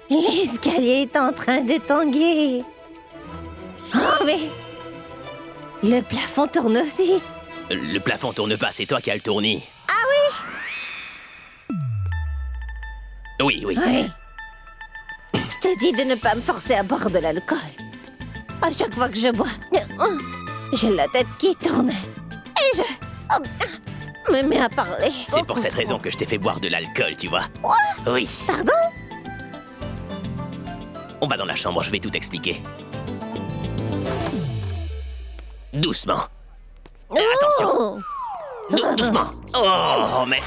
L'escalier est en train de tanguer. Oh, mais... le plafond tourne aussi. Le plafond tourne pas, c'est toi qui as le tournis. Ah Oui. Oui. oui? Je te dis de ne pas me forcer à boire de l'alcool. À chaque fois que je bois, j'ai la tête qui tourne. Et je me mets à parler. C'est pour cette raison que je t'ai fait boire de l'alcool, tu vois. Quoi? Oui. Pardon? On va dans la chambre, je vais tout expliquer. Doucement. Attention. Oh. Doucement. Oh, mais...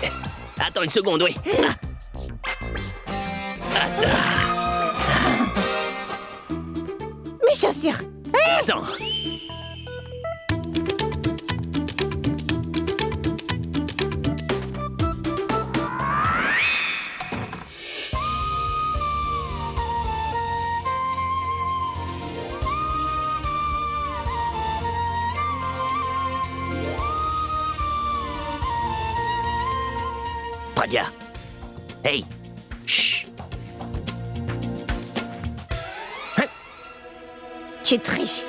Attends une seconde, oui. Mes chaussures. Attends. Pragya. Hey. Chut. Tu triches.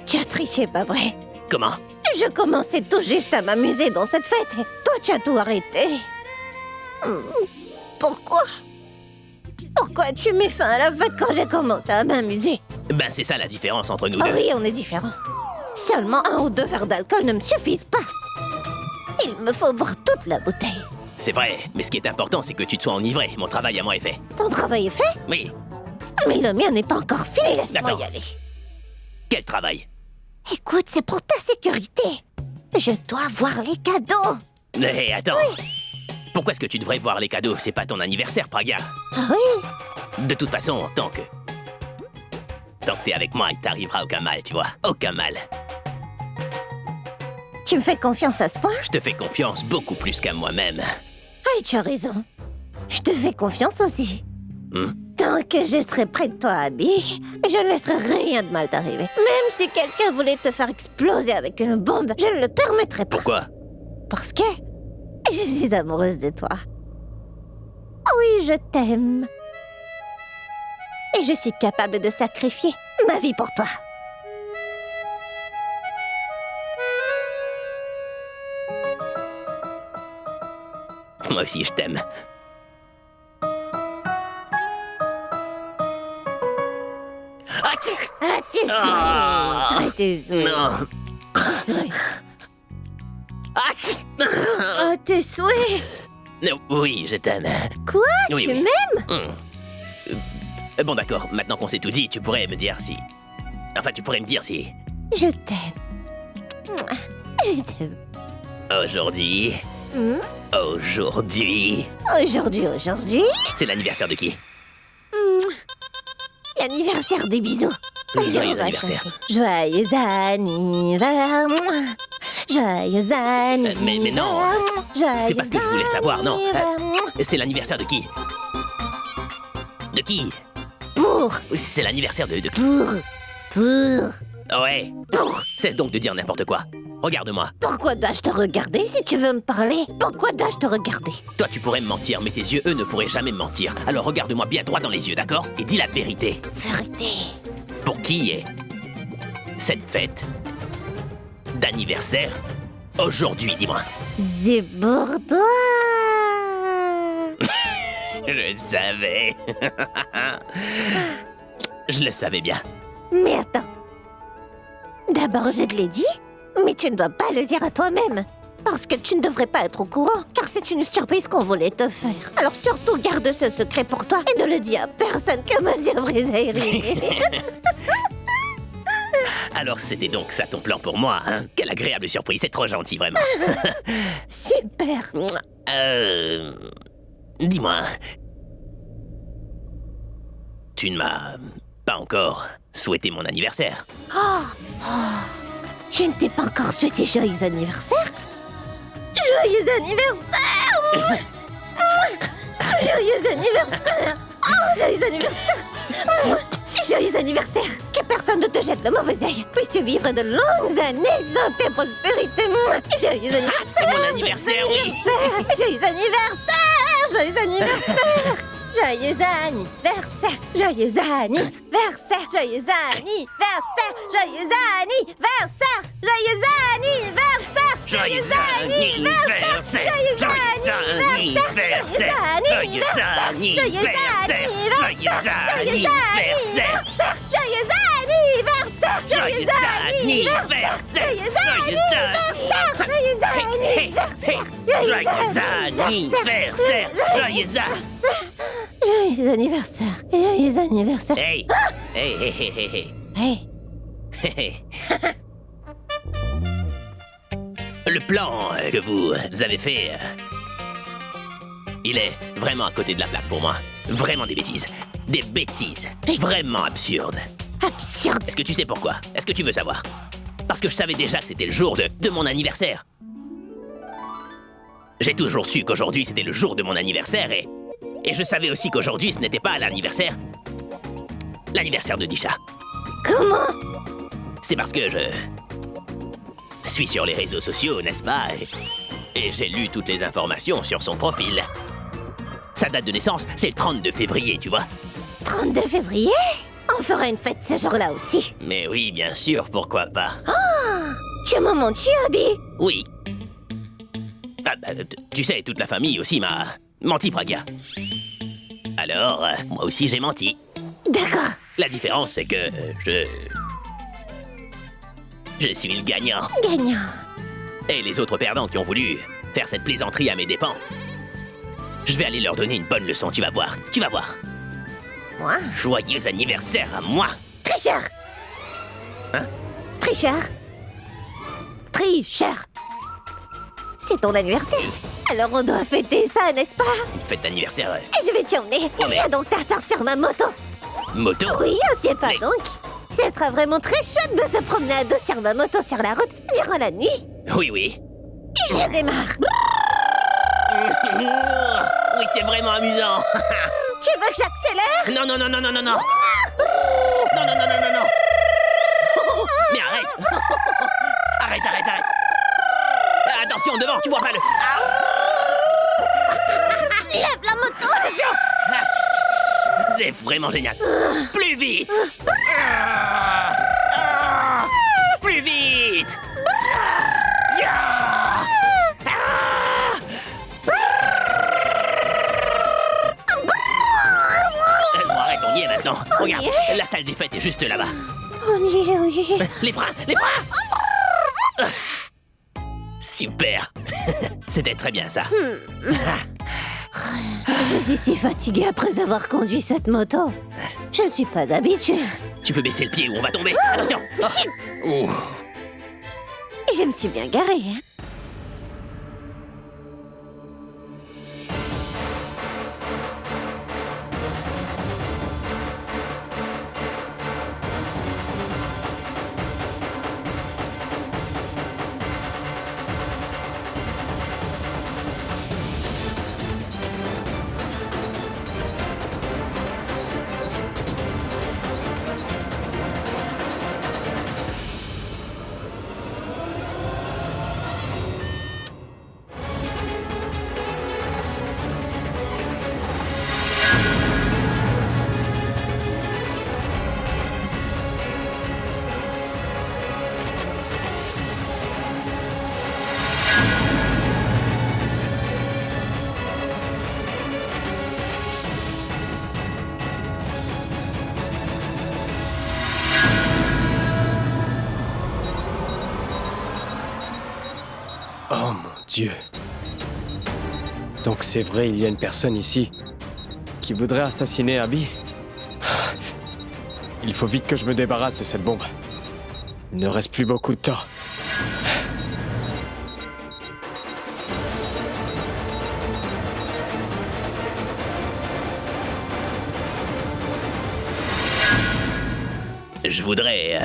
Tu as triché, pas vrai? Comment? Je commençais tout juste à m'amuser dans cette fête. Et toi, tu as tout arrêté. Pourquoi? Pourquoi tu mets fin à la fête quand j'ai commencé à m'amuser? Ben, c'est ça la différence entre nous Oh deux. oui, on est différents. Seulement 1 ou 2 verres d'alcool ne me suffisent pas. Il me faut boire toute la bouteille. C'est vrai, mais ce qui est important, c'est que tu te sois enivré. Mon travail à moi est fait. Ton travail est fait? Oui. Mais le mien n'est pas encore fini, laisse-moi Attends. y aller. Quel travail? Écoute, c'est pour ta sécurité. Je dois voir les cadeaux. Mais attends. Pourquoi est-ce que tu devrais voir les cadeaux? C'est pas ton anniversaire, Pragya. Ah oui? De toute façon, tant que t'es avec moi, il t'arrivera aucun mal, tu vois. Aucun mal. Tu me fais confiance à ce point? Je te fais confiance beaucoup plus qu'à moi-même. Ah, tu as raison. Je te fais confiance aussi. Hmm? Tant que je serai près de toi, Abby, je ne laisserai rien de mal t'arriver. Même si quelqu'un voulait te faire exploser avec une bombe, je ne le permettrai pas. Pourquoi? Parce que je suis amoureuse de toi. Oui, je t'aime. Et je suis capable de sacrifier ma vie pour toi. Moi aussi, je t'aime. Ah, tu... Ah, tes souhaits. Ah. Ah, tes souhaits. Non. Tes souhaits. Ah, tu... Ah, tes souhaits. Non, oui, je t'aime. Quoi? Oui, Tu oui. m'aimes? Bon, d'accord, maintenant qu'on s'est tout dit, tu pourrais me dire si... Enfin, tu pourrais me dire si... Je t'aime. Je t'aime. Aujourd'hui... Hmm? Aujourd'hui... Aujourd'hui, C'est l'anniversaire de qui? l'anniversaire des bisous. Joyeux On va anniversaire. chanter. Joyeux anniversaire. Joyeux anniversaire. mais non. C'est pas ce que je voulais savoir, non. Anniversaire. C'est l'anniversaire de qui? De qui? Pour, C'est l'anniversaire de qui? pour. Ouais. Cesse donc de dire n'importe quoi. Regarde-moi. Pourquoi dois-je te regarder si tu veux me parler? Pourquoi dois-je te regarder? Toi, tu pourrais me mentir, mais tes yeux, eux, ne pourraient jamais me mentir. Alors regarde-moi bien droit dans les yeux, d'accord? Et dis la vérité. Vérité. Pour qui est cette fête d'anniversaire aujourd'hui, dis-moi? C'est pour toi. Je savais. Je le savais bien. Mais attends. D'abord, je te l'ai dit, mais tu ne dois pas le dire à toi-même. Parce que tu ne devrais pas être au courant, car c'est une surprise qu'on voulait te faire. Alors surtout, garde ce secret pour toi et ne le dis à personne que ma surprise est arrivée. Alors c'était donc ça ton plan pour moi, hein? Quelle agréable surprise, c'est trop gentil, vraiment. Super. Dis-moi... Tu ne m'as pas encore souhaité mon anniversaire. Je ne t'ai pas encore souhaité joyeux anniversaire. Joyeux anniversaire. Joyeux anniversaire. Oh, joyeux anniversaire. Joyeux anniversaire! Que personne ne te jette le mauvais œil. Puisses-tu vivre de longues années, santé, prospérité. Joyeux anniversaire! C'est mon anniversaire, oui. Joyeux anniversaire! Joyeux anniversaire! Joyeux anniversaire! Joyeux anniversaire! Joyeux anniversaire! Joyeux anniversaire! Joyeux anniversaire! Joyeux anniversaire! Joyeux anniversaire! Joyeux anniversaire! Joyeux anniversaire! Joyeux anniversaire! Joyeux anniversaire! Joyeux anniversaire! Joyeux anniversaire! Joyeux anniversaire! Joyeux anniversaire! Joyeux anniversaire! Hey! Hey, hey, hey, hey, hey! Hey! Hey. Le plan que vous avez fait, il est vraiment à côté de la plaque pour moi. Vraiment des bêtises. Des bêtises. Vraiment absurdes. Absurde! Est-ce que tu sais pourquoi? Est-ce que tu veux savoir? Parce que je savais déjà que c'était le jour de mon anniversaire. J'ai toujours su qu'aujourd'hui c'était le jour de mon anniversaire et je savais aussi qu'aujourd'hui ce n'était pas l'anniversaire de Disha. Comment? C'est parce que je suis sur les réseaux sociaux, n'est-ce pas? Et j'ai lu toutes les informations sur son profil. Sa date de naissance, c'est le 32 février, tu vois? 32 février? On fera une fête ce jour-là aussi. Mais oui, bien sûr, pourquoi pas? Tu m'as menti, Abby? Oui. Ah, bah, tu sais, toute la famille aussi m'a menti, Pragya. Alors, moi aussi j'ai menti. D'accord. La différence, c'est que je suis le gagnant. Gagnant. Et les autres perdants qui ont voulu faire cette plaisanterie à mes dépens, je vais aller leur donner une bonne leçon, tu vas voir. Tu vas voir. Moi? Joyeux anniversaire à moi. Tricheur! Hein? Tricheur! Tricheur! C'est ton anniversaire. Alors on doit fêter ça, n'est-ce pas? Une fête d'anniversaire. Et je vais t'y emmener. Oh, mais- Viens donc t'asseoir sur ma moto. Moto? Oui, assieds-toi Mais- donc. Ce sera vraiment très chouette de se promener à dos sur ma moto sur la route durant la nuit. Oui, oui. Je démarre. Oui, c'est vraiment amusant. Tu veux que j'accélère? Non, non, non, non, non, non, non. Non, non, non, non, non, non. Mais arrête. Arrête, arrête, arrête. Attention, devant, tu vois pas le... Ah. Lève la moto! Attention. C'est vraiment génial. Plus vite. Plus vite. Bon, arrête, on y est maintenant. On Regarde, y est la salle des fêtes est juste là-bas. On y est, oui. Les freins, les freins. Super. C'était très bien ça. Je suis si fatiguée après avoir conduit cette moto. Je ne suis pas habituée. Tu peux baisser le pied ou on va tomber. Attention. Oh. Et je me suis bien garée, hein. Oh mon Dieu. Donc c'est vrai, il y a une personne ici qui voudrait assassiner Abby. Il faut vite que je me débarrasse de cette bombe. Il ne reste plus beaucoup de temps. Je voudrais...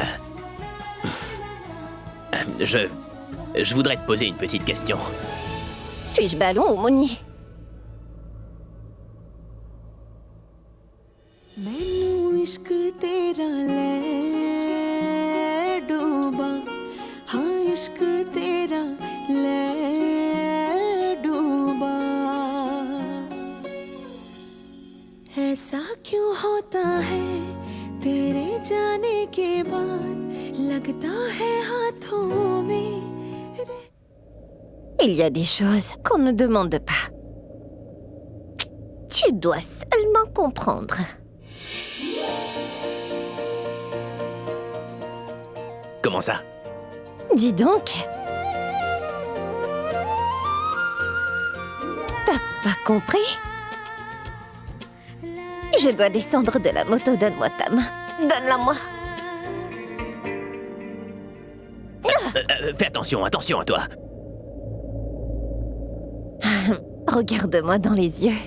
Je voudrais te poser une petite question. Suis-je ballon ou Moni? मैनू इश्क तेरा इश्क तेरा ले डूबा ऐसा क्यों होता है तेरे जाने के बाद लगता है हाथों में Il y a des choses qu'on ne demande pas. Tu dois seulement comprendre. Comment ça? Dis donc. T'as pas compris? Je dois descendre de la moto, donne-moi ta main. Donne-la-moi. Fais attention, attention à toi. Regarde-moi dans les yeux.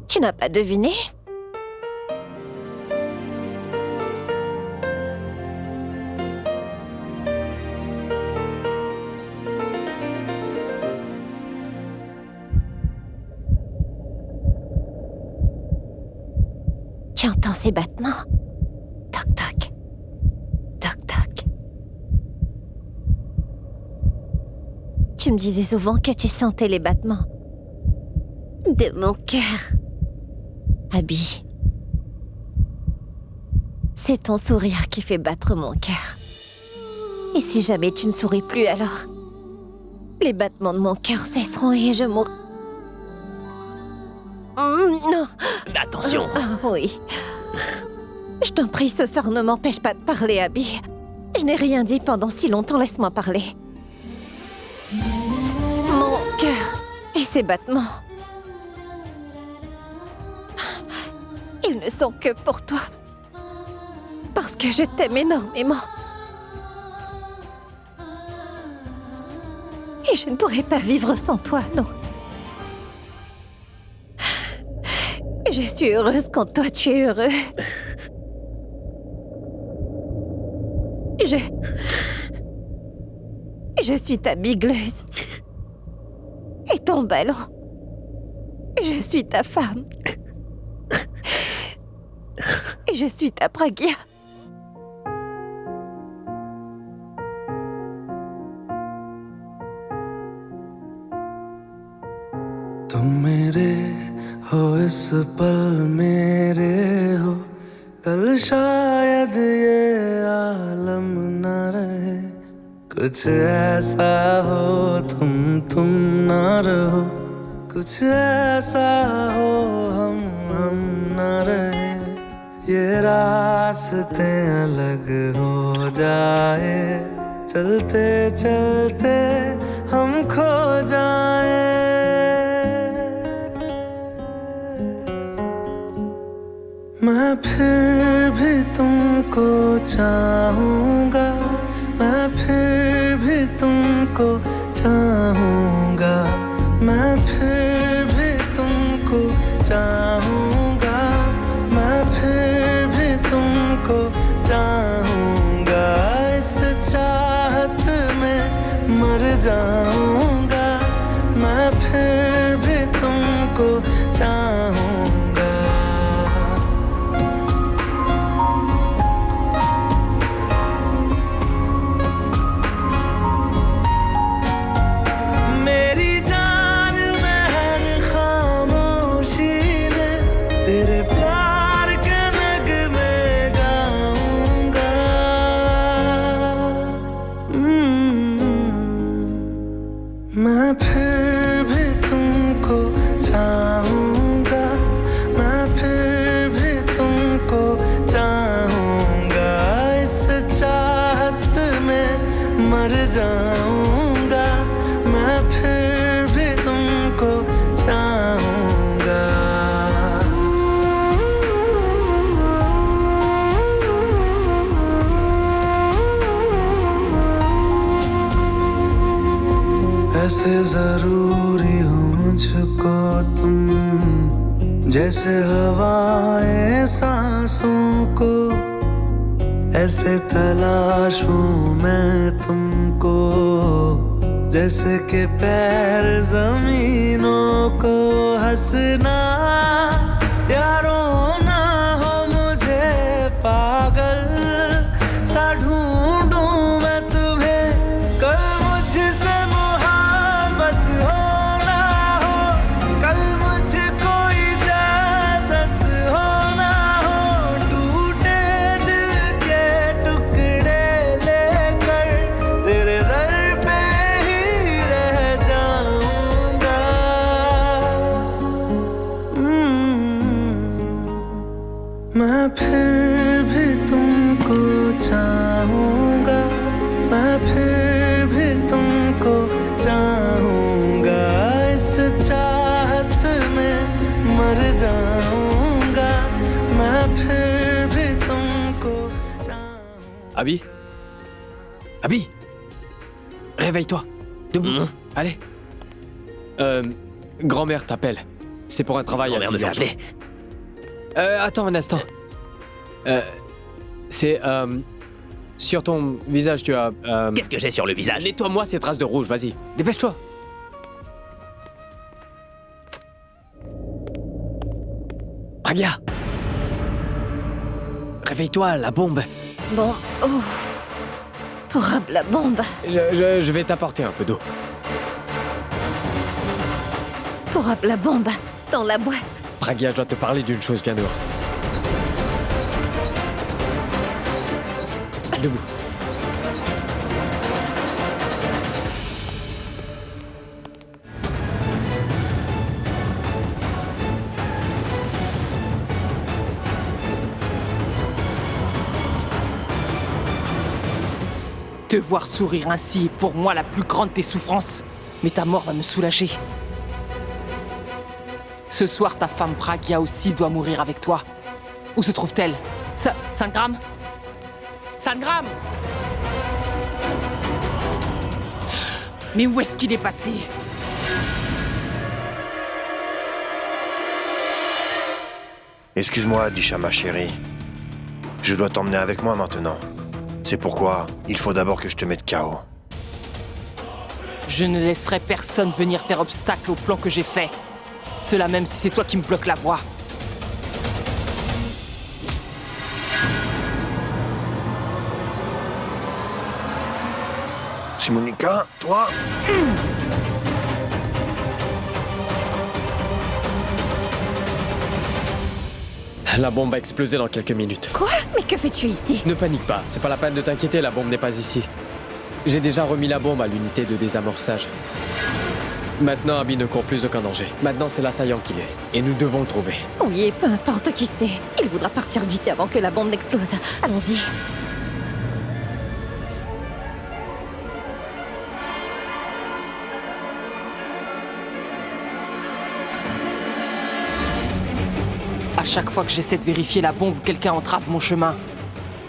Tu n'as pas deviné? Tu entends ces battements? Toc toc. Toc toc. Tu me disais souvent que tu sentais les battements de mon cœur. Abby, c'est ton sourire qui fait battre mon cœur. Et si jamais tu ne souris plus, alors les battements de mon cœur cesseront et je mourrai. Non. Attention. Ah oui. Je t'en prie, ce soir ne m'empêche pas de parler, Abby. Je n'ai rien dit pendant si longtemps, laisse-moi parler. Mon cœur et ses battements. Ils ne sont que pour toi. Parce que je t'aime énormément. Et je ne pourrais pas vivre sans toi, non. Je suis heureuse quand toi tu es heureux. Je suis ta bigleuse. Et ton ballon. Je suis ta femme. Et je suis ta Pragya. तुम मेरे हो इस पल मेरे हो कल शायद ये आलम न रहे कुछ ऐसा हो तुम ना रहो कुछ ऐसा हो हम न रहे ये रास्ते अलग हो जाए चलते चलते हम खो जाए मैं फिर भी तुमको चाहूँगा मैं फिर भी तुमको चाहूँगा मैं फिर भी तुमको चाहूँगा मैं फिर भी तुमको चाहूँगा इस चाहत में मर जाऊँगा मैं फिर भी तुमको चाहूँगा मैं फिर भी तुमको चाहूँगा मैं फिर भी तुमको चाहूँगा इस चाहत में मर जाऊँगा मैं फिर भी तुमको चाहूँगा ऐसे जरूरी हो मुझको तुम जैसे हवाएं सांसों को ऐसे तलाशूं मैं तुमको जैसे कि पैर जमीनों को हंसना या रोना हो मुझे पागल मैं फिर भी तुमको चाहूंगा, मैं फिर भी तुमको चाहूंगा, इस चाहत में मर जाऊंगा, मैं फिर भी तुमको चाहूंगा। Abby? Abby? Réveille-toi. Debout. Allez. Grand-mère t'appelle. C'est pour un travail Grand-mère assez me fait urgent. appeler. Attends un instant. C'est, sur ton visage, tu as... Qu'est-ce que j'ai sur le visage? Nettoie-moi ces traces de rouge, vas-y. Dépêche-toi. Pragya! Réveille-toi, la bombe. Bon, ouf. Pourab, la bombe. Je vais t'apporter un peu d'eau. Pourab, la bombe. Dans la boîte. Pragya, je dois te parler d'une chose, viens dehors. Debout. Te voir sourire ainsi est pour moi la plus grande des souffrances. Mais ta mort va me soulager. Ce soir, ta femme Pragya aussi doit mourir avec toi. Où se trouve-t-elle? Sangram? Sangram? Mais où est-ce qu'il est passé? Excuse-moi, Disha, ma chérie. Je dois t'emmener avec moi maintenant. C'est pourquoi il faut d'abord que je te mette KO. Je ne laisserai personne venir faire obstacle au plan que j'ai fait. Cela même si c'est toi qui me bloques la voie. Simonika, toi? La bombe a explosé dans quelques minutes. Quoi? Mais que fais-tu ici? Ne panique pas, c'est pas la peine de t'inquiéter, la bombe n'est pas ici. J'ai déjà remis la bombe à l'unité de désamorçage. Maintenant, Abby ne court plus aucun danger. Maintenant, c'est l'assaillant qu'il est. Et nous devons le trouver. Oui, et peu importe qui c'est. Il voudra partir d'ici avant que la bombe n'explose. Allons-y. À chaque fois que j'essaie de vérifier la bombe, quelqu'un entrave mon chemin.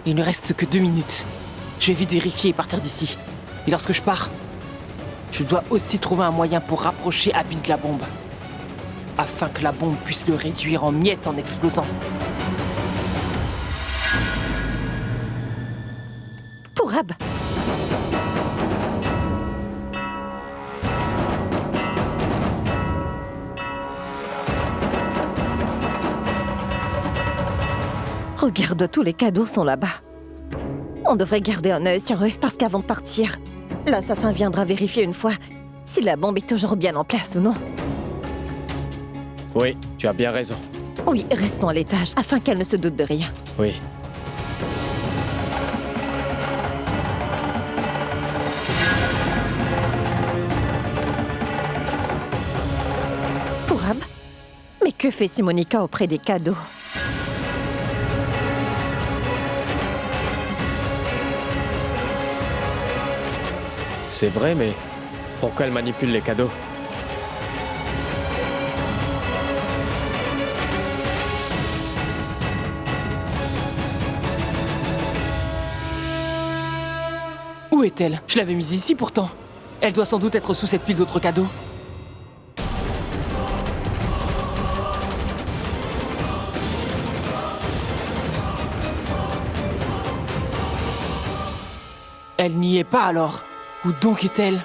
Il ne reste que 2 minutes. Je vais vite vérifier et partir d'ici. Et lorsque je pars, je dois aussi trouver un moyen pour rapprocher Abby de la bombe. Afin que la bombe puisse le réduire en miettes en explosant. Pourab. Regarde, tous les cadeaux sont là-bas. On devrait garder un œil sur eux, parce qu'avant de partir, l'assassin viendra vérifier une fois si la bombe est toujours bien en place ou non. Oui, tu as bien raison. Oui, restons à l'étage, afin qu'elle ne se doute de rien. Oui. Pourab? Mais que fait Simonika auprès des cadeaux? C'est vrai, mais pourquoi elle manipule les cadeaux? Où est-elle? Je l'avais mise ici pourtant. Elle doit sans doute être sous cette pile d'autres cadeaux. Elle n'y est pas alors. Où donc est-elle?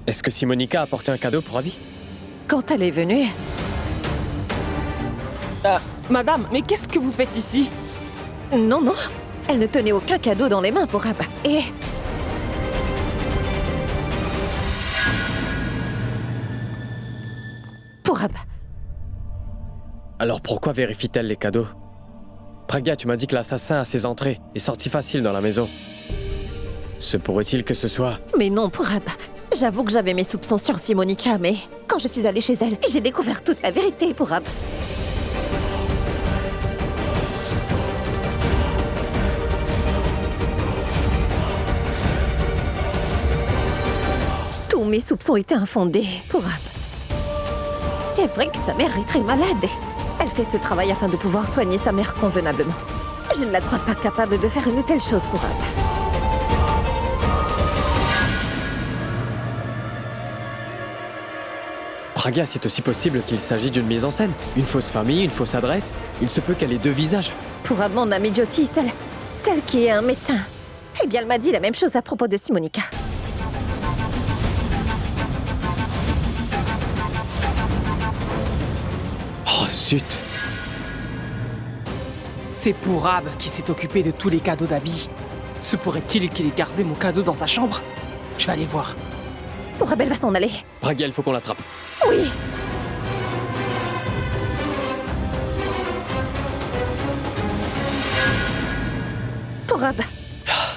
Est-ce que Simonika a apporté un cadeau pour Abby? Quand elle est venue, Madame, mais qu'est-ce que vous faites ici? non, elle ne tenait aucun cadeau dans les mains, Pourab. Et... Pourab. Alors pourquoi vérifie-t-elle les cadeaux? Pragya, tu m'as dit que l'assassin a ses entrées et sorties faciles dans la maison. Se pourrait-il que ce soit... Mais non, Pourab. J'avoue que j'avais mes soupçons sur Simonika, mais quand je suis allée chez elle, j'ai découvert toute la vérité, Pourab. mes soupçons étaient infondés, Purab. C'est vrai que sa mère est très malade. Elle fait ce travail afin de pouvoir soigner sa mère convenablement. Je ne la crois pas capable de faire une telle chose, Purab. Praga, c'est aussi possible qu'il s'agisse d'une mise en scène. Une fausse famille, une fausse adresse. Il se peut qu'elle ait deux visages. Purab, mon amie Jyoti, celle qui est un médecin. Eh bien, elle m'a dit la même chose à propos de Simonika. Oh, zut. C'est Purab qui s'est occupé de tous les cadeaux d'Abby. Se pourrait-il qu'il ait gardé mon cadeau dans sa chambre? Je vais aller voir. Purab, elle va s'en aller. Praga, il faut qu'on l'attrape. Oui. Purab,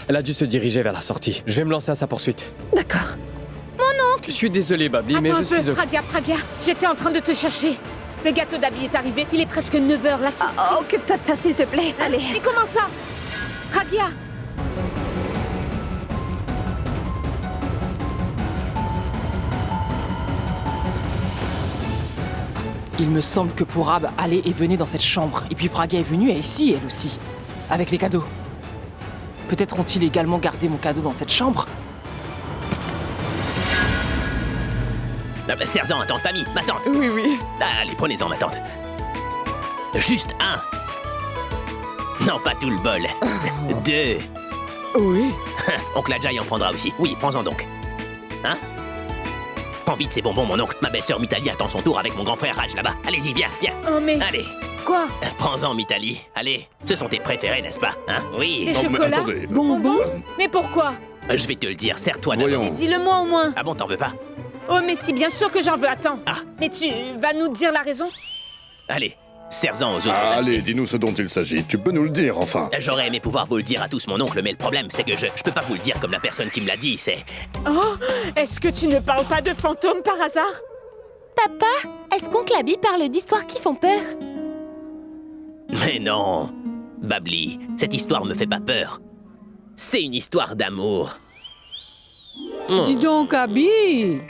Elle a dû se diriger vers la sortie. Je vais me lancer à sa poursuite. d'accord. Je suis désolé, Babli, mais Attends je un peu, suis... Praga, j'étais en train de te chercher. Le gâteau d'Abby est arrivé, il est presque 9h, la surprise. Occupe-toi de ça, s'il te plaît. Allez. Mais comment ça? Praga! Il me semble que Purab allait et venait dans cette chambre. Et puis Praga est venue, et ici, elle aussi. Avec les cadeaux. Peut-être ont-ils également gardé mon cadeau dans cette chambre? Sergent, attends, Pammy, ma tante. Oui, oui. Allez, prenez-en, ma tante. Juste un. Non, pas tout le bol. Deux. Oui. Oncle Ajay en prendra aussi. Oui, prends-en donc. Hein? Prends vite ces bonbons, mon oncle. Ma belle-sœur Mitali attend son tour avec mon grand frère Raj là-bas. Allez-y, viens, viens. Oh mais... Allez, Quoi? prends-en, Mitali. Allez, ce sont tes préférés, n'est-ce pas? Hein? Oui. Des chocolats? attendez. Bonbons? Mais pourquoi? Je vais te le dire, serre-toi d'abord. Voyons. Dis-le-moi au moins. Ah bon, t'en veux pas? Oh mais si, bien sûr que j'en veux, attends. Ah. Mais tu vas nous dire la raison? Allez, serre-en aux autres. Allez, dis-nous ce dont il s'agit. Tu peux nous le dire, enfin. J'aurais aimé pouvoir vous le dire à tous, mon oncle, mais le problème, c'est que je peux pas vous le dire comme la personne qui me l'a dit, c'est... Oh, est-ce que tu ne parles pas de fantômes par hasard? Papa, est-ce qu'oncle Abby parle d'histoires qui font peur? Mais non, Babli, cette histoire me fait pas peur. C'est une histoire d'amour. Dis donc, Abby,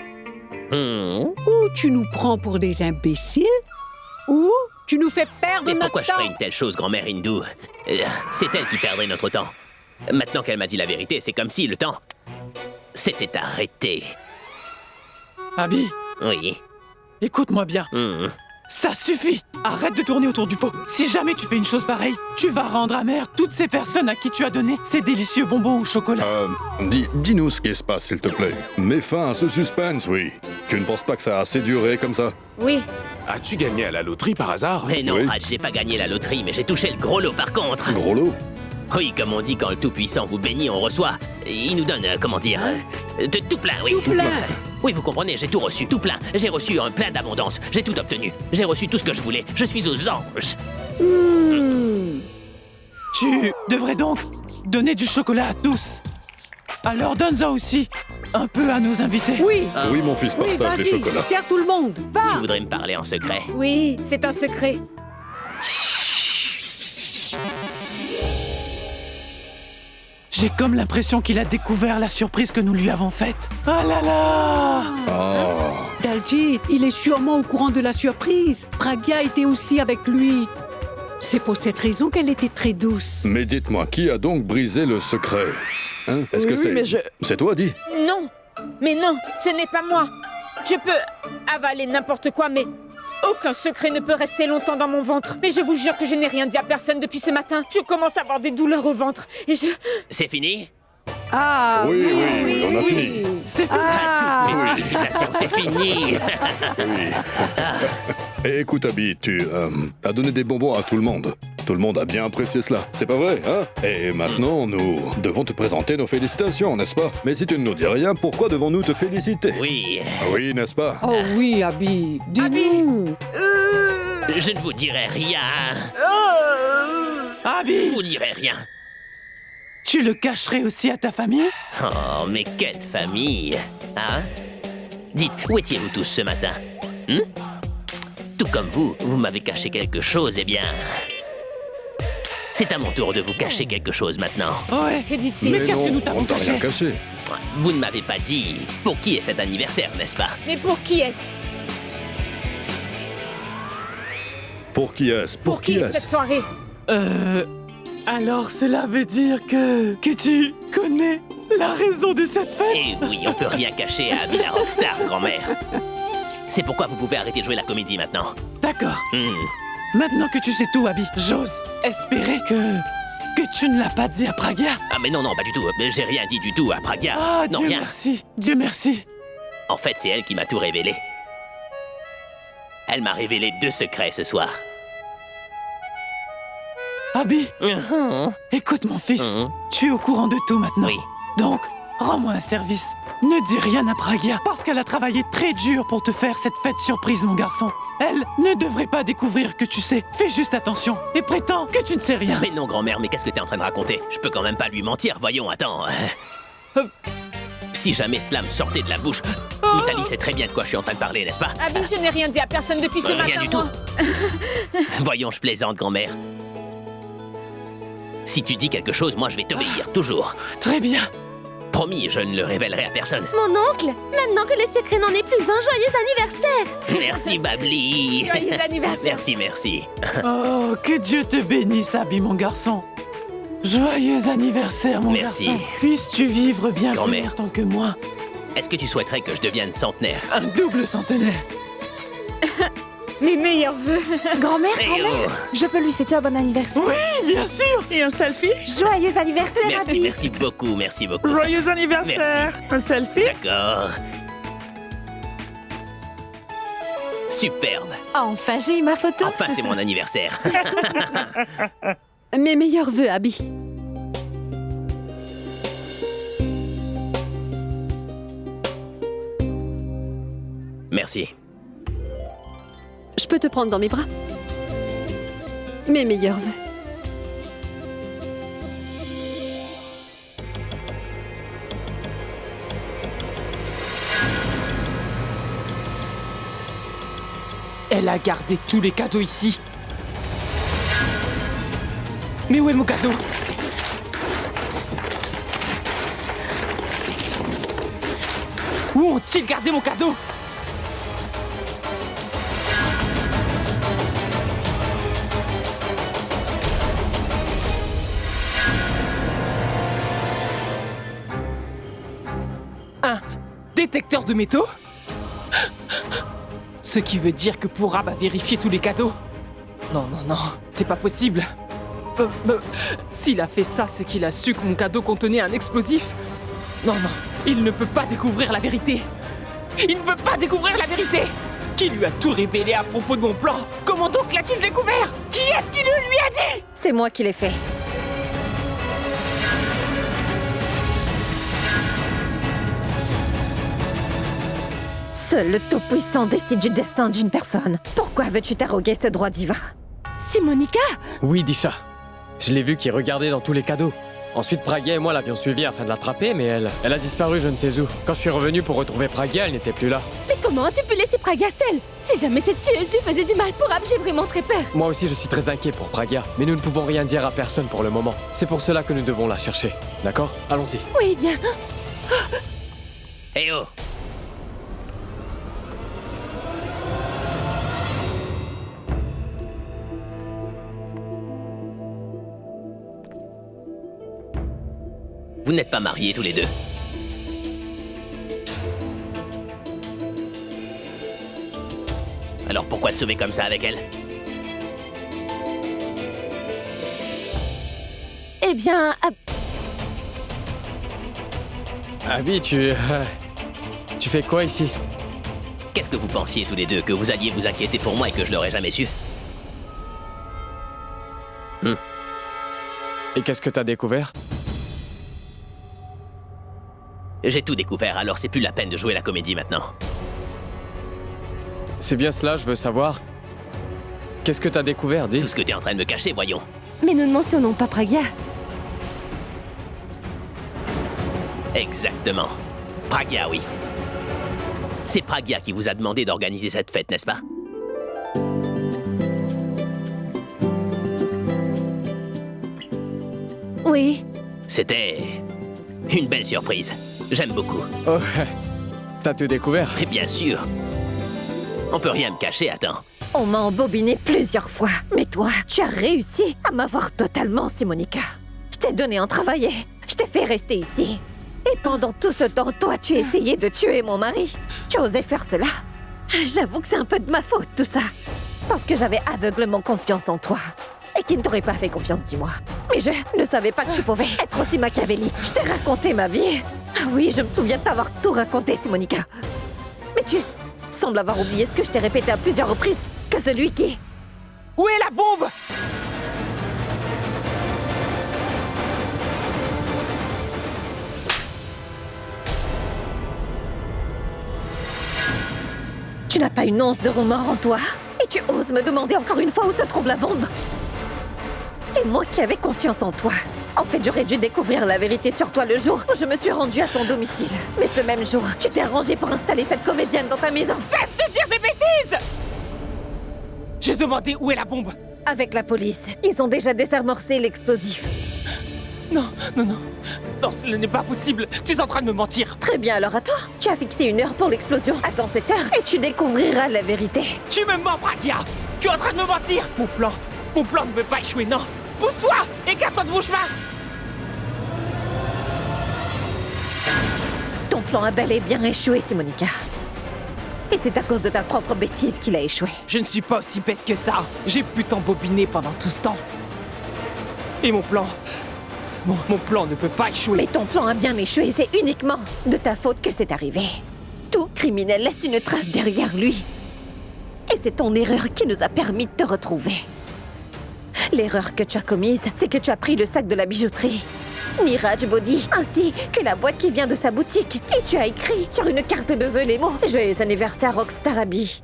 Hmm. ou tu nous prends pour des imbéciles, ou tu nous fais perdre Et notre pourquoi je temps. ferais une telle chose, grand-mère hindou? C'est elle qui perdrait notre temps. Maintenant qu'elle m'a dit la vérité, c'est comme si le temps s'était arrêté. Abby, Oui. écoute-moi bien. Hmm. Ça suffit. Arrête de tourner autour du pot. Si jamais tu fais une chose pareille, tu vas rendre amère toutes ces personnes à qui tu as donné ces délicieux bonbons au chocolat. Dis-nous ce qui se passe, s'il te plaît. Mets fin à ce suspense, oui. Tu ne penses pas que ça a assez duré comme ça? Oui. As-tu gagné à la loterie par hasard? Mais non, Oui. Raj, j'ai pas gagné la loterie, mais j'ai touché le gros lot par contre. Gros lot? Oui, comme on dit, quand le Tout-Puissant vous bénit, on reçoit. Il nous donne, comment dire, de tout plein, oui. Tout plein. Oui, vous comprenez, j'ai tout reçu, tout plein. J'ai reçu un plein d'abondance. J'ai tout obtenu. J'ai reçu tout ce que je voulais. Je suis aux anges. Tu devrais donc donner du chocolat à tous. Alors donne-en aussi un peu à nos invités. Oui, Oui, mon fils, oui, partage les vas-y, chocolats. sers tout le monde. Tu Va. voudrais me parler en secret? Oui, c'est un secret. J'ai comme l'impression qu'il a découvert la surprise que nous lui avons faite. Ah là là! Ah, Daljit, il est sûrement au courant de la surprise. Pragya était aussi avec lui. C'est pour cette raison qu'elle était très douce. mais dites-moi, qui a donc brisé le secret? Hein? Est-ce que Oui, c'est... mais je- C'est toi, dis? Non. Mais non, ce n'est pas moi. Je peux avaler n'importe quoi, mais aucun secret ne peut rester longtemps dans mon ventre. Mais je vous jure que je n'ai rien dit à personne depuis ce matin. Je commence à avoir des douleurs au ventre et je... C'est fini? Ah Oui, oui, on a fini. C'est Ah. Toutes mes félicitations, c'est fini. Et écoute, Abby, tu as donné des bonbons à tout le monde. Tout le monde a bien apprécié cela, c'est pas vrai, hein? Et maintenant, nous devons te présenter nos félicitations, n'est-ce pas? Mais si tu ne nous dis rien, pourquoi devons-nous te féliciter? Oui, Ah oui, n'est-ce pas? Oh oui, Abby, dis-nous. je ne vous dirai rien. Je Abby, vous dirai rien. tu le cacherais aussi à ta famille? Oh, mais quelle famille. Hein? Dites, où étiez-vous tous ce matin? Tout comme vous m'avez caché quelque chose, eh bien... C'est à mon tour de vous cacher quelque chose maintenant. Ouais. Que dit-il? Mais qu'est-ce que nous on t'avons t'a rien caché? caché. Vous ne m'avez pas dit pour qui est cet anniversaire, n'est-ce pas? Mais pour qui est-ce? Pour qui est-ce? Pour qui est cette soirée? Alors cela veut dire que tu connais la raison de cette fête? Et oui, on peut rien cacher à Abby la rockstar, grand-mère. C'est pourquoi vous pouvez arrêter de jouer la comédie maintenant. D'accord. Hmm. Maintenant que tu sais tout, Abby, j'ose espérer que tu ne l'as pas dit à Pragia. Ah mais non, pas du tout. J'ai rien dit du tout à Pragia. Ah, non, Dieu rien. merci. Dieu merci. En fait, c'est elle qui m'a tout révélé. Elle m'a révélé 2 secrets ce soir. Abby, Mhm. écoute mon fils. Mhm. Tu es au courant de tout maintenant. Oui. Donc, rends-moi un service. Ne dis rien à Pragia, parce qu'elle a travaillé très dur pour te faire cette fête surprise, mon garçon. Elle ne devrait pas découvrir que tu sais. Fais juste attention et prétends que tu ne sais rien. Mais non, grand-mère, mais qu'est-ce que t'es en train de raconter? Je peux quand même pas lui mentir, voyons, attends. Si jamais cela me sortait de la bouche, Italie sait très bien de quoi je suis en train de parler, n'est-ce pas? Abby, je n'ai rien dit à personne depuis ce matin, Rien du moi. tout. Voyons, je plaisante, grand-mère. Si tu dis quelque chose, moi je vais t'obéir, toujours. Très bien. Promis, je ne le révélerai à personne. Mon oncle, maintenant que le secret n'en est plus un, joyeux anniversaire! Merci, Babli. Joyeux anniversaire. Merci. Oh, que Dieu te bénisse, Abby, mon garçon. Joyeux anniversaire, mon Merci. garçon. Puisses-tu vivre bien plus Grand-mère. longtemps que moi. Est-ce que tu souhaiterais que je devienne centenaire? Un double centenaire. Mes meilleurs vœux. Grand-mère, Eh grand-mère, oh. je peux lui souhaiter un bon anniversaire. Oui, bien sûr. Et un selfie? Joyeux anniversaire, Merci, Abby. merci beaucoup, merci beaucoup. Joyeux anniversaire. Un selfie? D'accord. Superbe. Enfin, j'ai eu ma photo. Enfin, c'est mon anniversaire. Mes meilleurs vœux, Abby. Merci. Je peux te prendre dans mes bras. Mes meilleurs vœux. Elle a gardé tous les cadeaux ici. Mais où est mon cadeau? Où ont-ils gardé mon cadeau? Un détecteur de métaux? Ce qui veut dire que Pourra a vérifié tous les cadeaux. Non, c'est pas possible. S'il a fait ça, c'est qu'il a su que mon cadeau contenait un explosif. Non, il ne peut pas découvrir la vérité. Il ne peut pas découvrir la vérité. Qui lui a tout révélé à propos de mon plan? Comment donc l'a-t-il découvert? Qui est-ce qui le lui a dit? C'est moi qui l'ai fait. Seul le Tout-Puissant décide du destin d'une personne. Pourquoi veux-tu t'arroguer ce droit divin? Simonica? Oui, Disha. Je l'ai vu qui regardait dans tous les cadeaux. Ensuite, Pragia et moi l'avions suivi afin de l'attraper, mais elle a disparu je ne sais où. Quand je suis revenu pour retrouver Pragia, elle n'était plus là. Mais comment tu peux laisser Praga seule? Si jamais cette tueuse lui faisait du mal pour Ab, j'ai vraiment très peur. Moi aussi, je suis très inquiet pour Pragia, mais nous ne pouvons rien dire à personne pour le moment. C'est pour cela que nous devons la chercher. D'accord? Allons-y. Oui, bien. Eh oh! Vous n'êtes pas mariés tous les deux. Alors pourquoi te sauver comme ça avec elle? Eh bien, Abby, tu fais quoi ici? Qu'est-ce que vous pensiez tous les deux? Que vous alliez vous inquiéter pour moi et que je l'aurais jamais su? Et qu'est-ce que t'as découvert? J'ai tout découvert, alors c'est plus la peine de jouer la comédie maintenant. C'est bien cela, je veux savoir. Qu'est-ce que t'as découvert, dis? Tout ce que t'es en train de me cacher, voyons. mais nous ne mentionnons pas Praga. Exactement. Pragia, oui. C'est Pragia qui vous a demandé d'organiser cette fête, n'est-ce pas? Oui. C'était une belle surprise. J'aime beaucoup. Oh, t'as tout découvert? Et bien sûr. On peut rien me cacher, attends. On m'a embobiné plusieurs fois. Mais toi, tu as réussi à m'avoir totalement, Simonica. Je t'ai donné un travail. Je t'ai fait rester ici. Et pendant tout ce temps, toi, tu as essayé de tuer mon mari. Tu osais faire cela. J'avoue que c'est un peu de ma faute, tout ça. Parce que j'avais aveuglement confiance en toi. Et qui ne t'aurait pas fait confiance, dis-moi. Mais je ne savais pas que tu pouvais être aussi machiavélique. Je t'ai raconté ma vie. Ah oui, je me souviens de t'avoir tout raconté, Simonica. Mais tu sembles avoir oublié ce que je t'ai répété à plusieurs reprises, que celui qui... Où est la bombe? Tu n'as pas une once de remords en toi? Et tu oses me demander encore une fois où se trouve la bombe? Et moi qui avais confiance en toi. En fait, j'aurais dû découvrir la vérité sur toi le jour où je me suis rendue à ton domicile. Mais ce même jour, tu t'es arrangé pour installer cette comédienne dans ta maison. Cesse de dire des bêtises! J'ai demandé où est la bombe. Avec la police, ils ont déjà désamorcé l'explosif. Non, non, non. Non, ce n'est pas possible. Tu es en train de me mentir. Très bien, alors attends. Tu as fixé une heure pour l'explosion. Attends cette heure et tu découvriras la vérité. Tu me mens, Pragia. Tu es en train de me mentir. Mon plan ne peut pas échouer, non. Pousse-toi! Écarte-toi de mon chemin! Ton plan a bel et bien échoué, Simonica. Et c'est à cause de ta propre bêtise qu'il a échoué. Je ne suis pas aussi bête que ça. J'ai pu t'embobiner pendant tout ce temps. Et mon plan... Mon plan ne peut pas échouer. Mais ton plan a bien échoué, c'est uniquement de ta faute que c'est arrivé. Tout criminel laisse une trace derrière lui. Et c'est ton erreur qui nous a permis de te retrouver. L'erreur que tu as commise, c'est que tu as pris le sac de la bijouterie, Niraj Body, ainsi que la boîte qui vient de sa boutique. Et tu as écrit sur une carte de vœux les mots « Joyeux anniversaire Rockstar Abby ».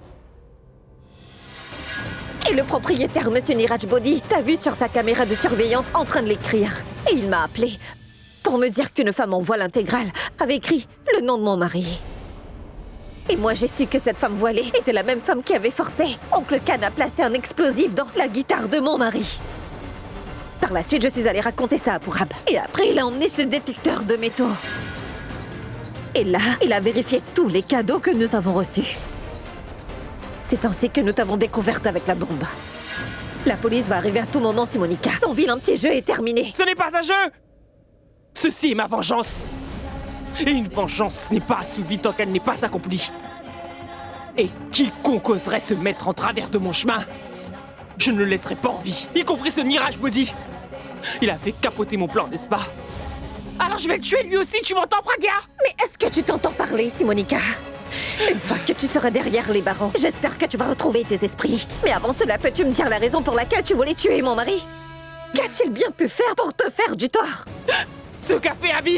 Et le propriétaire, Monsieur Niraj Body, t'a vu sur sa caméra de surveillance en train de l'écrire. Et il m'a appelé pour me dire qu'une femme en voile intégral avait écrit le nom de mon mari. Et moi, j'ai su que cette femme voilée était la même femme qui avait forcé Oncle Khan à placer un explosif dans la guitare de mon mari. Par la suite, je suis allée raconter ça à Pourab. Et après, il a emmené ce détecteur de métaux. Et là, il a vérifié tous les cadeaux que nous avons reçus. C'est ainsi que nous t'avons découverte avec la bombe. La police va arriver à tout moment, Simonica. Ton vilain petit jeu est terminé. Ce n'est pas un jeu! Ceci est ma vengeance. Et une vengeance n'est pas assouvie tant qu'elle n'est pas accomplie. Et quiconque oserait se mettre en travers de mon chemin, je ne le laisserai pas en vie, y compris ce Niraj Body. Il a fait capoter mon plan, n'est-ce pas? Alors je vais le tuer lui aussi, tu m'entends, Pragia? Mais est-ce que tu t'entends parler, Simonica? Une fois que tu seras derrière les barreaux, j'espère que tu vas retrouver tes esprits. Mais avant cela, peux-tu me dire la raison pour laquelle tu voulais tuer mon mari? Qu'a-t-il bien pu faire pour te faire du tort? Ce café Abby,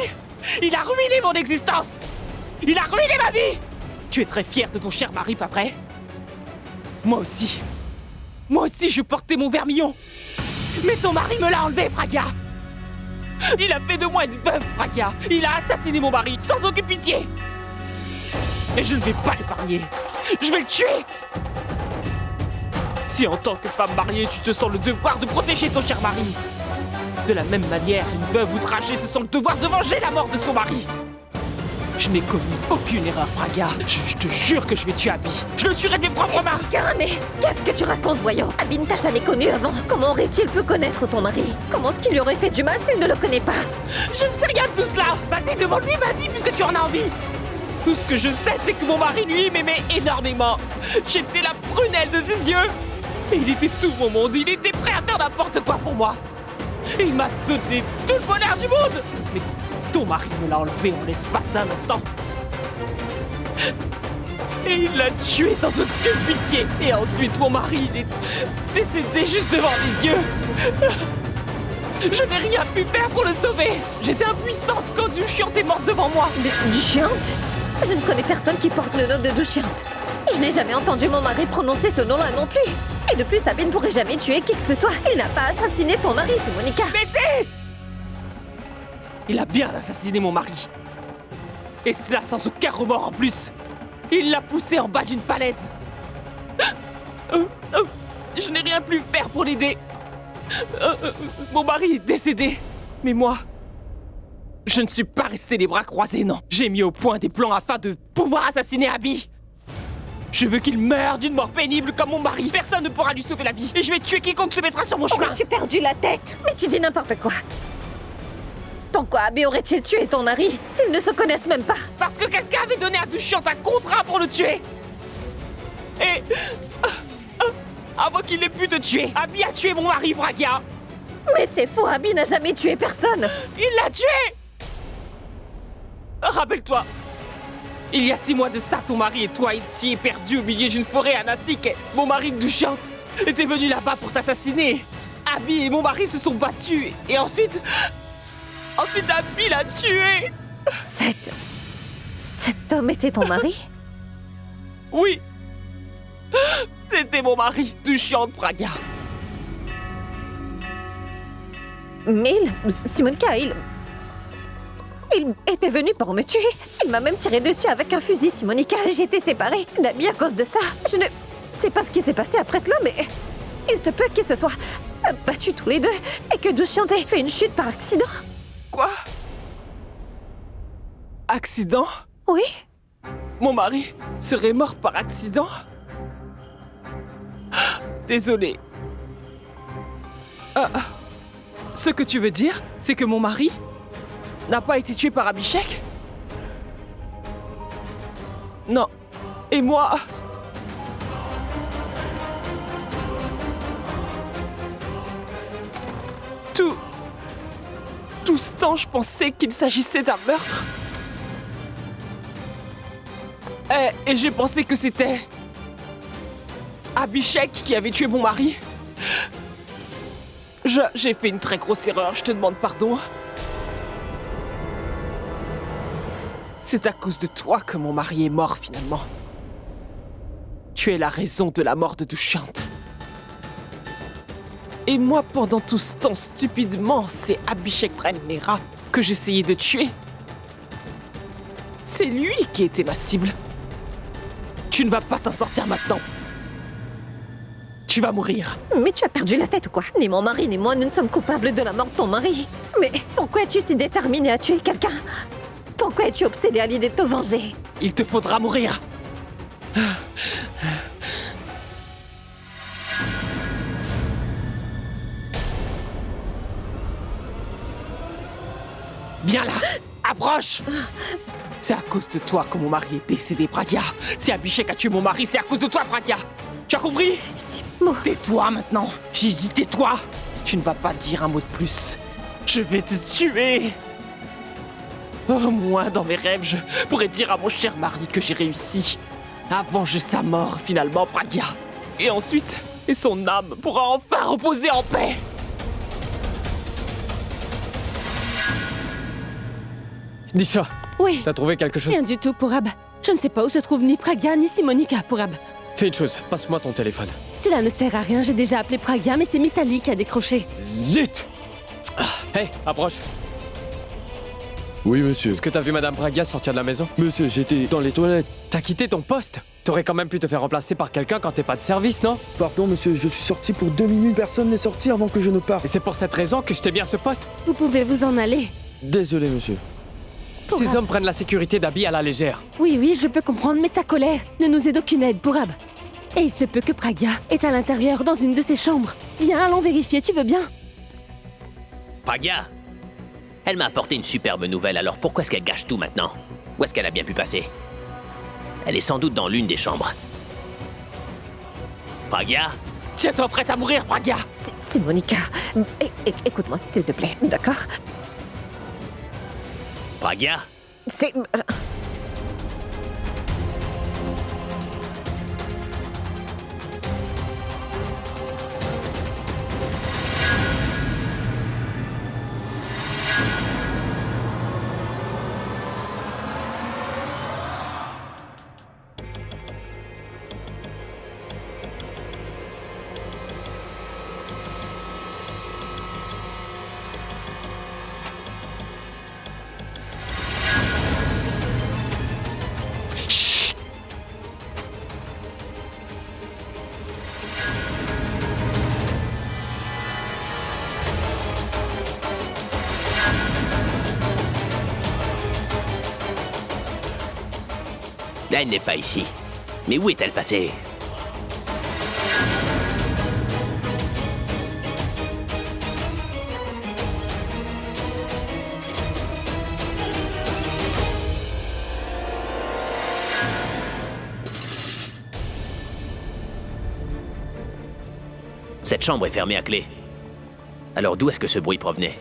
il a ruiné mon existence. Il a ruiné ma vie. Tu es très fier de ton cher mari, pas vrai? Moi aussi. Moi aussi, je portais mon vermillon. Mais ton mari me l'a enlevé, Pragia. Il a fait de moi une veuve, Pragia. Il a assassiné mon mari, sans aucune pitié. Et je ne vais pas l'épargner. Je vais le tuer. Si en tant que femme mariée, tu te sens le devoir de protéger ton cher mari, de la même manière, une veuve outragée se sent le devoir de venger la mort de son mari. Je n'ai commis aucune erreur, Pragia. Je te jure que je vais tuer Abby. Je le tuerai de mes propres mains. Mais qu'est-ce que tu racontes, voyons? Abby ne t'a jamais connu avant. Comment aurait-il pu connaître ton mari? Comment est-ce qu'il lui aurait fait du mal s'il ne le connaît pas? Je ne sais rien de tout cela. Vas-y, demande-lui, vas-y, puisque tu en as envie. Tout ce que je sais, c'est que mon mari, lui, m'aimait énormément. J'étais la prunelle de ses yeux. Et il était tout mon monde. Il était prêt à faire n'importe quoi pour moi. Et il m'a donné tout le bonheur du monde. Mais ton mari me l'a enlevé en l'espace d'un instant. Et il l'a tué sans aucune pitié. Et ensuite, mon mari, il est décédé juste devant mes yeux. Je n'ai rien pu faire pour le sauver. J'étais impuissante quand Dushyant est morte devant moi. Dushyant? Je ne connais personne qui porte le nom de Dushyant. Je n'ai jamais entendu mon mari prononcer ce nom-là non plus. Et de plus, Abby ne pourrait jamais tuer qui que ce soit. Il n'a pas assassiné ton mari, Simonica. Mais si! Il a bien assassiné mon mari. Et cela sans aucun remords en plus. Il l'a poussé en bas d'une falaise. Je n'ai rien pu faire pour l'aider. Mon mari est décédé. Mais moi, je ne suis pas resté les bras croisés, non. J'ai mis au point des plans afin de pouvoir assassiner Abby. Je veux qu'il meure d'une mort pénible comme mon mari. Personne ne pourra lui sauver la vie. Et je vais tuer quiconque se mettra sur mon chemin. Aurais-tu perdu la tête? Mais tu dis n'importe quoi. Pourquoi Abby aurait-il tué ton mari s'ils ne se connaissent même pas? Parce que quelqu'un avait donné à Dushyant un contrat pour le tuer. Et... avant qu'il n'ait pu te tuer, Abby a tué mon mari, Pragya. Mais c'est faux, Abby n'a jamais tué personne. Il l'a tué. Rappelle-toi, il y a 6 mois de ça, ton mari et toi étiez perdus au milieu d'une forêt à Nassik. Mon mari Dushyant était venu là-bas pour t'assassiner. Abby et mon mari se sont battus. Et ensuite Abby l'a tué. Cet homme était ton mari? Oui. C'était mon mari, Dushyant Pragya. Mais Simonika, il était venu pour me tuer. Il m'a même tiré dessus avec un fusil, Simonika. J'ai été séparée d'Abby à cause de ça. Je ne sais pas ce qui s'est passé après cela, mais il se peut qu'ils se soient battus tous les deux et que Dushyant ait fait une chute par accident. Quoi? Accident? Oui. Mon mari serait mort par accident? Désolé. Ce que tu veux dire, c'est que mon mari n'a pas été tué par Abhishek? Non. Et moi... Tout ce temps, je pensais qu'il s'agissait d'un meurtre. Et j'ai pensé que c'était... Abhishek qui avait tué mon mari. J'ai fait une très grosse erreur, je te demande pardon. C'est à cause de toi que mon mari est mort finalement. Tu es la raison de la mort de Dushyant. Et moi, pendant tout ce temps, stupidement, c'est Abhishek Premnera que j'essayais de tuer. C'est lui qui était ma cible. Tu ne vas pas t'en sortir maintenant. Tu vas mourir. Mais tu as perdu la tête ou quoi? Ni mon mari ni moi, nous ne sommes coupables de la mort de ton mari. Mais pourquoi es-tu si déterminé à tuer quelqu'un? Pourquoi es-tu obsédé à l'idée de te venger? Il te faudra mourir. Viens là, approche. C'est à cause de toi que mon mari est décédé, Pragya. Si Abhishek a tué mon mari, c'est à cause de toi, Pragya. Tu as compris? Tais-toi maintenant. J'ai dit tais-toi. Tu ne vas pas dire un mot de plus. Je vais te tuer. Au moins, dans mes rêves, je pourrais dire à mon cher mari que j'ai réussi à venger sa mort, finalement, Pragya. Et ensuite, son âme pourra enfin reposer en paix. Disha. Oui. T'as trouvé quelque chose? Rien du tout, Purab. Je ne sais pas où se trouve ni Pragya ni Simonika, Purab. Fais une chose, passe-moi ton téléphone. Cela ne sert à rien, j'ai déjà appelé Pragya, mais c'est Mitali qui a décroché. Zut! Hey, approche. Oui, monsieur. Est-ce que t'as vu Madame Pragya sortir de la maison? Monsieur, j'étais dans les toilettes. T'as quitté ton poste? T'aurais quand même pu te faire remplacer par quelqu'un quand t'es pas de service, non? Pardon, monsieur, je suis sorti pour 2 minutes. Personne n'est sorti avant que je ne parte. Et c'est pour cette raison que je t'ai mis à ce poste? Vous pouvez vous en aller. Désolé, monsieur. Ces hommes prennent la sécurité d'Abby à la légère. Oui, je peux comprendre, mais ta colère ne nous est d'aucune aide, Purab. Et il se peut que Pragya est à l'intérieur dans une de ses chambres. Viens, allons vérifier, tu veux bien? Pragya, elle m'a apporté une superbe nouvelle, alors pourquoi est-ce qu'elle gâche tout maintenant? Où est-ce qu'elle a bien pu passer? Elle est sans doute dans l'une des chambres. Pragya? Tiens-toi prête à mourir, Pragya! Simonika, écoute-moi, s'il te plaît, d'accord? Pragya? C'est... Elle n'est pas ici. Mais où est-elle passée? Cette chambre est fermée à clé. Alors d'où est-ce que ce bruit provenait?